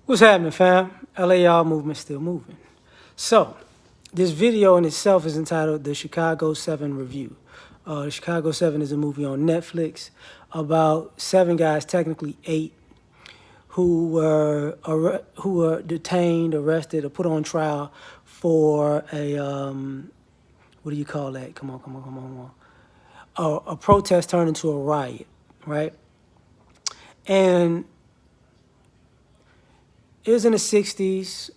What's happening, fam? L.A.R movement still moving. So, this video in itself is entitled The Chicago 7 Review. The Chicago 7 is a movie on Netflix about 7 guys, technically 8, who were detained, arrested, or put on trial for a, what do you call that? Come on. A protest turned into a riot, right? And it was in the 60s.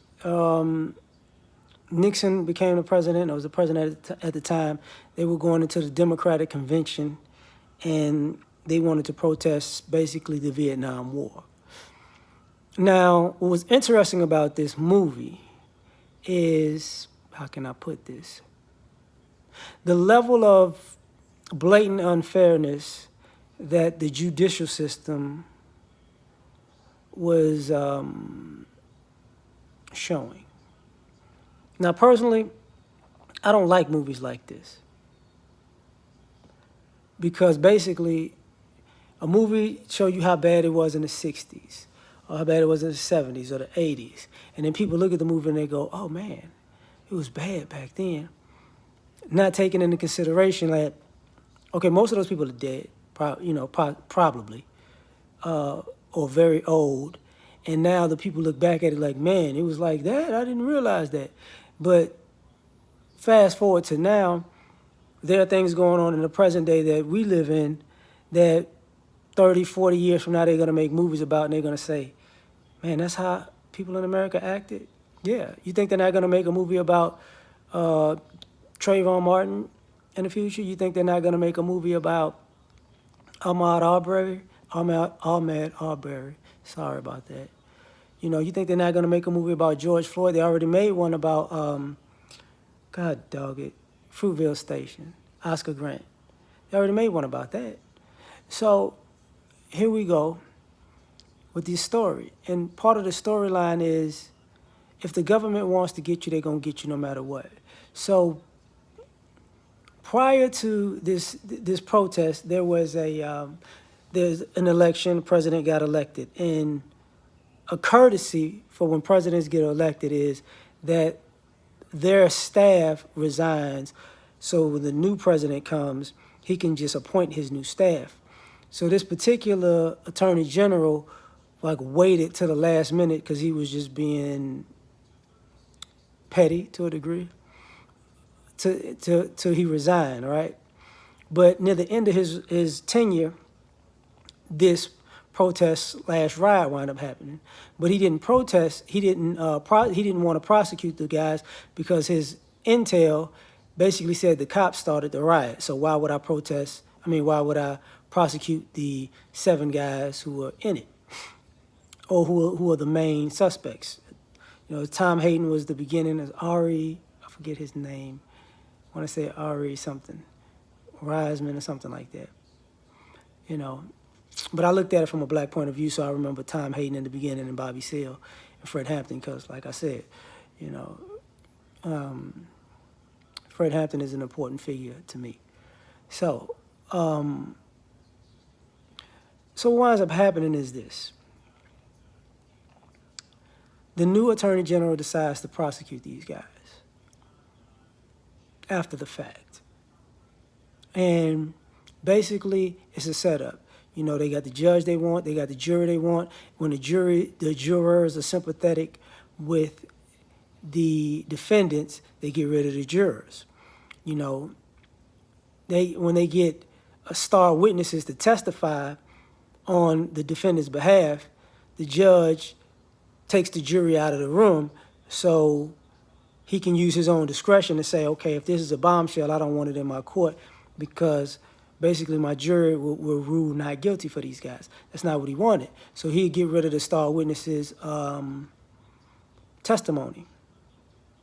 Nixon became the president. I was the president at the time. They were going into the Democratic Convention, and they wanted to protest basically the Vietnam War. Now, what was interesting about this movie is, how can I put this? The level of blatant unfairness that the judicial system was showing. Now, personally, I don't like movies like this because basically a movie show you how bad it was in the 60s or how bad it was in the 70s or the 80s. And then people look at the movie and they go, oh, man, it was bad back then. Not taking into consideration that, okay, most of those people are dead, probably, or very old. And now the people look back at it like, man, it was like that? I didn't realize that. But fast forward to now, there are things going on in the present day that we live in that 30, 40 years from now they're going to make movies about, and they're going to say, man, that's how people in America acted? Yeah. You think they're not going to make a movie about Trayvon Martin in the future? You think they're not going to make a movie about Ahmaud Arbery? Ahmaud Arbery. Sorry about that. You think they're not going to make a movie about George Floyd? They already made one about, God dog it, Fruitvale Station, Oscar Grant. They already made one about that. So here we go with this story. And part of the storyline is, if the government wants to get you, they're going to get you no matter what. So prior to this protest, there's an election. The president got elected. And a courtesy for when presidents get elected is that their staff resigns, so when the new president comes, he can just appoint his new staff. So this particular attorney general waited to the last minute because he was just being petty to a degree till he resigned, right? But near the end of his tenure, this protest/riot wound up happening. But he didn't protest. He didn't want to prosecute the guys because his intel basically said the cops started the riot. So why would I protest? Why would I prosecute the 7 guys who were in it, or who are the main suspects? Tom Hayden was the beginning. As Ari, I forget his name. I want to say Ari something, Reisman or something like that. But I looked at it from a black point of view, so I remember Tom Hayden in the beginning and Bobby Seale and Fred Hampton, because, like I said, Fred Hampton is an important figure to me. So, what winds up happening is this. The new attorney general decides to prosecute these guys after the fact. And basically, it's a setup. They got the judge they want, they got the jury they want. When the jurors are sympathetic with the defendants, they get rid of the jurors. When they get star witnesses to testify on the defendant's behalf, the judge takes the jury out of the room so he can use his own discretion to say, okay, if this is a bombshell, I don't want it in my court because basically my jury will rule not guilty for these guys. That's not what he wanted. So he'd get rid of the star witnesses' testimony,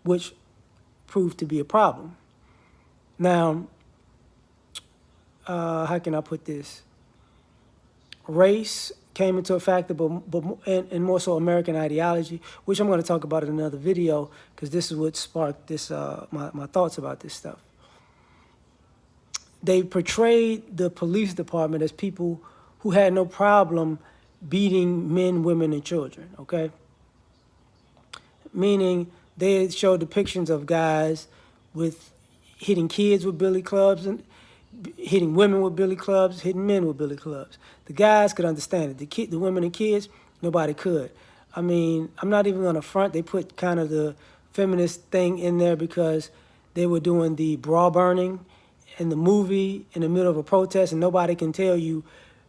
which proved to be a problem. Now, how can I put this? Race came into a factor, and more so American ideology, which I'm going to talk about in another video because this is what sparked this my thoughts about this stuff. They portrayed the police department as people who had no problem beating men, women, and children, okay? meaning they showed depictions of guys with hitting kids with billy clubs and hitting women with billy clubs, hitting men with billy clubs. The guys could understand it. The women and kids, nobody could. I mean, I'm not even gonna front. They put kind of the feminist thing in there because they were doing the bra burning in the movie in the middle of a protest, and nobody can tell you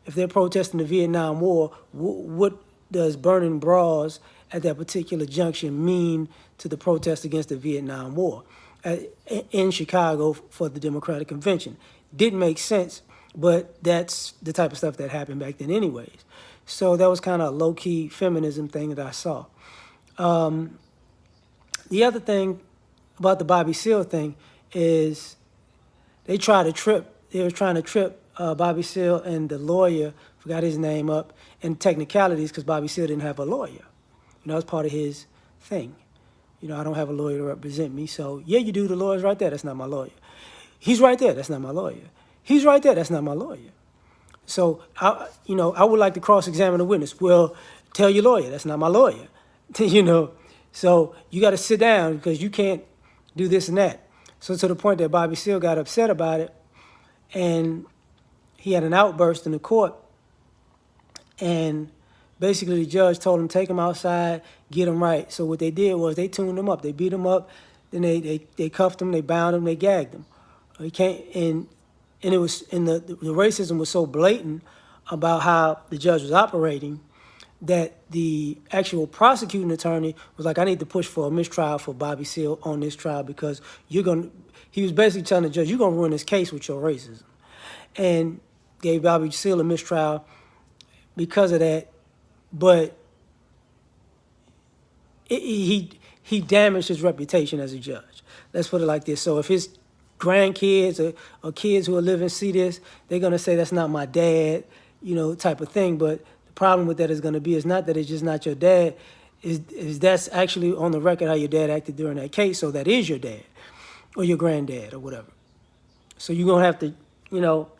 if they're protesting the Vietnam War, what does burning bras at that particular junction mean to the protest against the Vietnam War in Chicago for the Democratic Convention? Didn't make sense, but that's the type of stuff that happened back then anyways. So that was kind of a low-key feminism thing that I saw. The other thing about the Bobby Seale thing is they tried to trip. They were trying to trip Bobby Seale and the lawyer, forgot his name, up in technicalities because Bobby Seale didn't have a lawyer. You know, that's part of his thing. You know, I don't have a lawyer to represent me. So, yeah, you do. The lawyer's right there. That's not my lawyer. He's right there. That's not my lawyer. He's right there. That's not my lawyer. So, I would like to cross-examine a witness. Well, tell your lawyer. That's not my lawyer. So you got to sit down because you can't do this and that. So to the point that Bobby Seale got upset about it, and he had an outburst in the court, and basically the judge told him, take him outside, get him right. So what they did was they tuned him up. They beat him up, then they cuffed him, they bound him, they gagged him. He can't, and it was, and the racism was so blatant about how the judge was operating that the actual prosecuting attorney was like, I need to push for a mistrial for Bobby Seale on this trial because he was basically telling the judge, you're going to ruin this case with your racism. And gave Bobby Seale a mistrial because of that. But he damaged his reputation as a judge. Let's put it like this. So if his grandkids or kids who are living see this, they're going to say that's not my dad, type of thing. But the problem with that is going to be, it's not that it's just not your dad, is that's actually on the record how your dad acted during that case. So that is your dad or your granddad or whatever. So you're going to have to,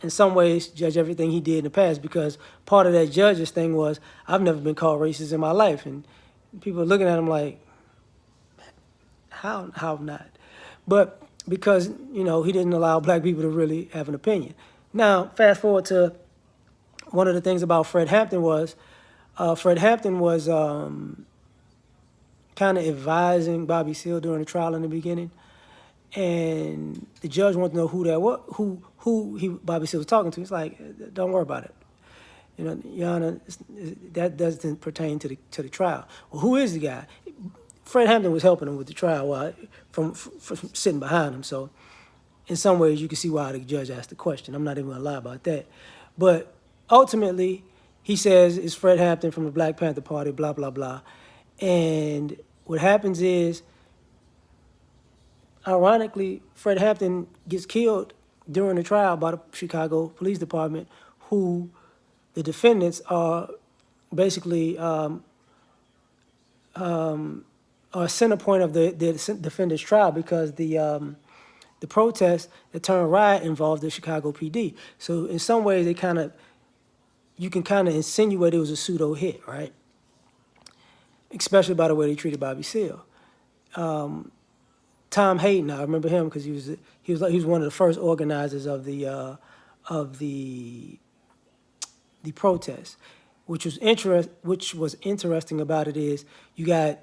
in some ways judge everything he did in the past, because part of that judge's thing was, I've never been called racist in my life. And people are looking at him like, how not? But because, he didn't allow black people to really have an opinion. Now, fast forward to one of the things about Fred Hampton was kind of advising Bobby Seale during the trial in the beginning. And the judge wanted to know who that was, who Bobby Seale was talking to. He's like, don't worry about it. Your Honor, that doesn't pertain to the trial. Well, who is the guy? Fred Hampton was helping him with the trial from sitting behind him. So in some ways, you can see why the judge asked the question. I'm not even going to lie about that. But ultimately, he says it's Fred Hampton from the Black Panther Party, blah, blah, blah. And what happens is, ironically, Fred Hampton gets killed during the trial by the Chicago Police Department, who the defendants are basically a center point of the defendant's trial, because the protest that turned riot involved the Chicago PD. So in some ways, you can kind of insinuate it was a pseudo hit, right? Especially by the way they treated Bobby Seale. Tom Hayden, I remember him because he was one of the first organizers of the protest. Which was interesting about it is you got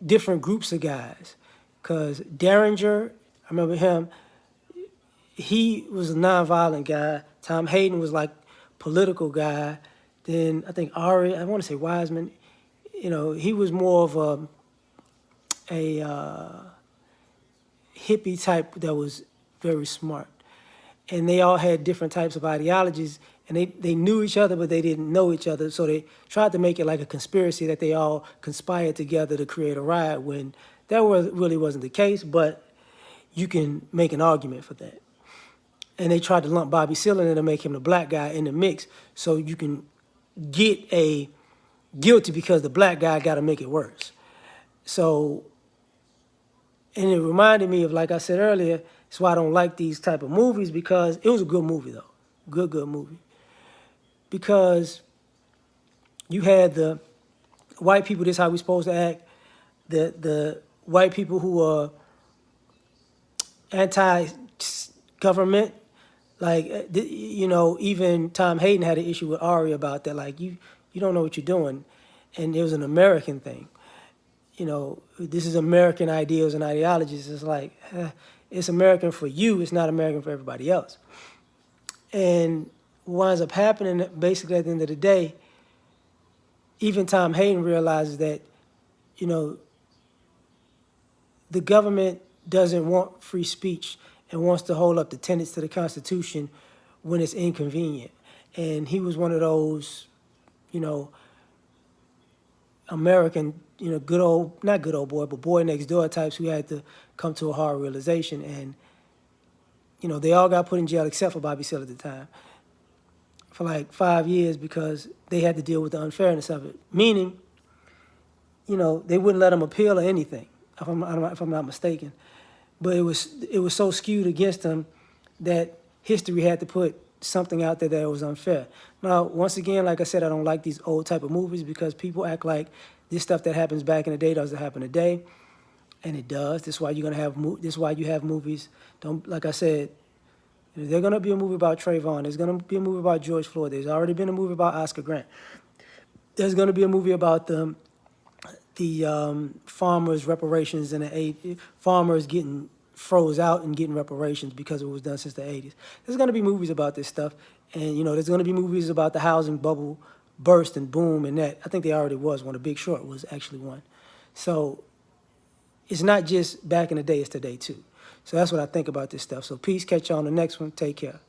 different groups of guys. Because Derringer, I remember him, he was a nonviolent guy. Tom Hayden was like political guy. Then I think Ari, I want to say Wiseman, he was more of a hippie type that was very smart. And they all had different types of ideologies, and they knew each other, but they didn't know each other. So they tried to make it like a conspiracy that they all conspired together to create a riot, when that really wasn't the case, but you can make an argument for that. And they tried to lump Bobby Seale in to make him the black guy in the mix, so you can get a guilty because the black guy got to make it worse. So, and it reminded me of, like I said earlier, that's why I don't like these type of movies, because it was a good movie, though. Good movie. Because you had the white people, this is how we supposed to act. the white people who are anti-government, like even Tom Hayden had an issue with Ari about that. Like you don't know what you're doing, and it was an American thing. This is American ideals and ideologies. It's like it's American for you. It's not American for everybody else. And what winds up happening, basically at the end of the day, even Tom Hayden realizes that, the government doesn't want free speech and wants to hold up the tenets to the Constitution when it's inconvenient. And he was one of those, American, good old, not good old boy, but boy next door types who had to come to a hard realization. And, they all got put in jail except for Bobby Seale at the time for like 5 years because they had to deal with the unfairness of it. Meaning, they wouldn't let them appeal or anything, if I'm not mistaken. But it was so skewed against them that history had to put something out there that was unfair. Now, once again, like I said, I don't like these old type of movies because people act like this stuff that happens back in the day doesn't happen today, and it does. This is why you're gonna have. This is why you have movies. Don't, like I said, there's gonna be a movie about Trayvon. There's gonna be a movie about George Floyd. There's already been a movie about Oscar Grant. There's gonna be a movie about the farmers' reparations in the 80s, farmers getting froze out and getting reparations because it was done since the 80s. There's going to be movies about this stuff. And, there's going to be movies about the housing bubble burst and boom and that. I think there already was one. The Big Short was actually one. So it's not just back in the day, it's today too. So that's what I think about this stuff. So peace, catch you on the next one. Take care.